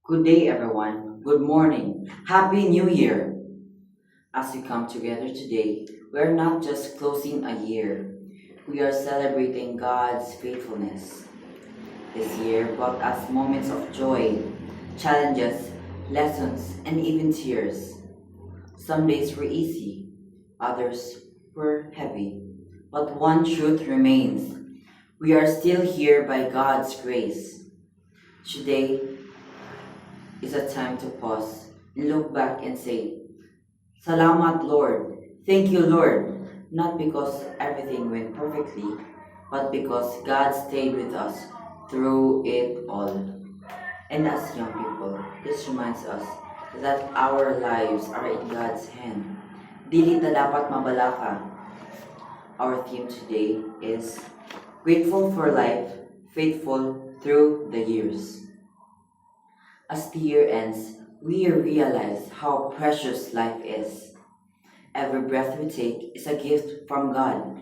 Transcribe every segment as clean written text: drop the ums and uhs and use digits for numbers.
Good day, everyone. Good morning. Happy New Year. As we come together today, we are not just closing a year, we are celebrating God's faithfulness. This year brought us moments of joy, challenges, lessons, and even tears. Some days were easy, others were heavy. But one truth remains we are still here by God's grace. Today is a time to pause and look back and say, Salamat, Lord. Thank you, Lord. Not because everything went perfectly, but because God stayed with us through it all. And as young people, this reminds us that our lives are in God's hand. Dili ta dapat mabalaka. Our theme today is Grateful for Life, Faithful Through the Years. As the year ends, we realize how precious life is. Every breath we take is a gift from God.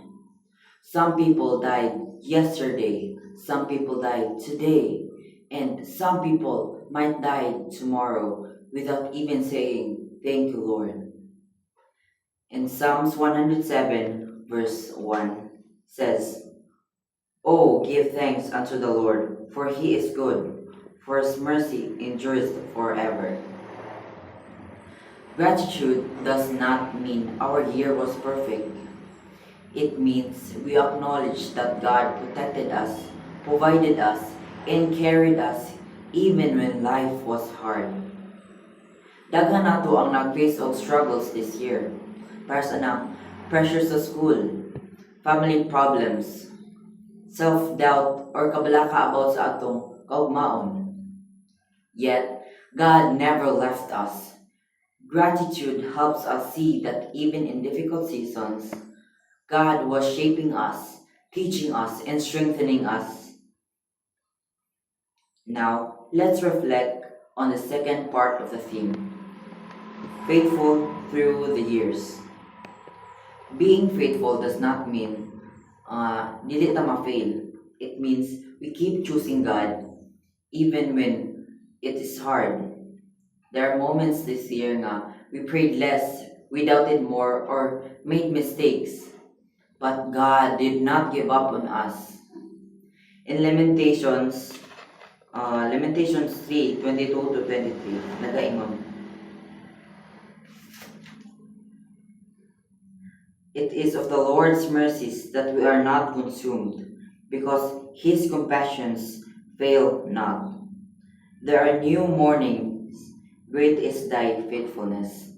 Some people died yesterday, some people died today, and some people might die tomorrow without even saying, Thank you, Lord. In Psalms 107, verse 1 says, Oh, give thanks unto the Lord, for he is good, for his mercy endures forever. Gratitude does not mean our year was perfect. It means we acknowledge that God protected us, provided us, and carried us even when life was hard. Daghan nato ang nag-face og struggles this year. Para sa pressure sa school, family problems, self-doubt, or kabalaka about sa atong kaugmaon. Yet, God never left us. Gratitude helps us see that even in difficult seasons, God was shaping us, teaching us, and strengthening us. Now, let's reflect on the second part of the theme Faithful Through the Years. Being faithful does not mean dili ta ma-fail. It means we keep choosing God even when it is hard. There are moments this year nga we prayed less, we doubted more, or made mistakes. But God did not give up on us. In Lamentations 3:22 to 23, nagaingon, It is of the Lord's mercies that we are not consumed, because his compassions fail not. There are new mornings, great is thy faithfulness.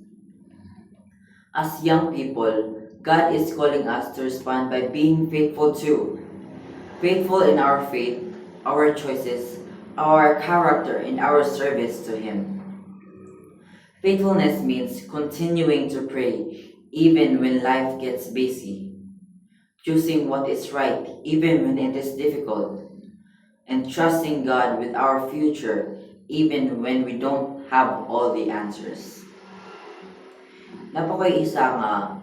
As young people, God is calling us to respond by being faithful too. Faithful in our faith, our choices, our character, and our service to Him. Faithfulness means continuing to pray even when life gets busy, choosing what is right even when it is difficult, and trusting God with our future even when we don't have all the answers. Napakoy isa nga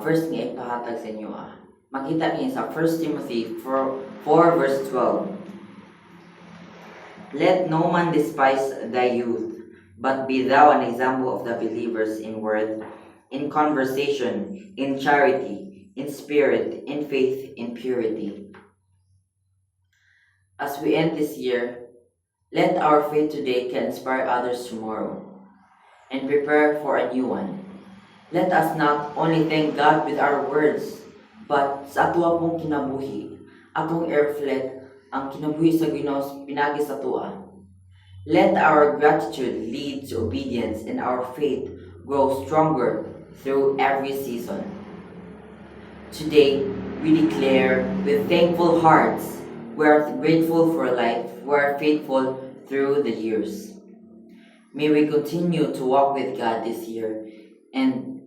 verse nga ipahatag sa inyo. Makita niyo sa 1 Timothy 4 verse 12. Let no man despise thy youth, but be thou an example of the believers in word, in conversation, in charity, in spirit, in faith, in purity. As we end this year, let our faith today can inspire others tomorrow and prepare for a new one. Let us not only thank God with our words, but sa atua pong kinabuhi, atong i-reflect ang kinabuhi sa Ginoo pinagi sa atua. Let our gratitude lead to obedience and our faith grow stronger through every season. Today, we declare with thankful hearts, we are grateful for life, we are faithful through the years. May we continue to walk with God this year and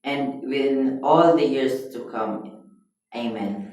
in all the years to come. Amen.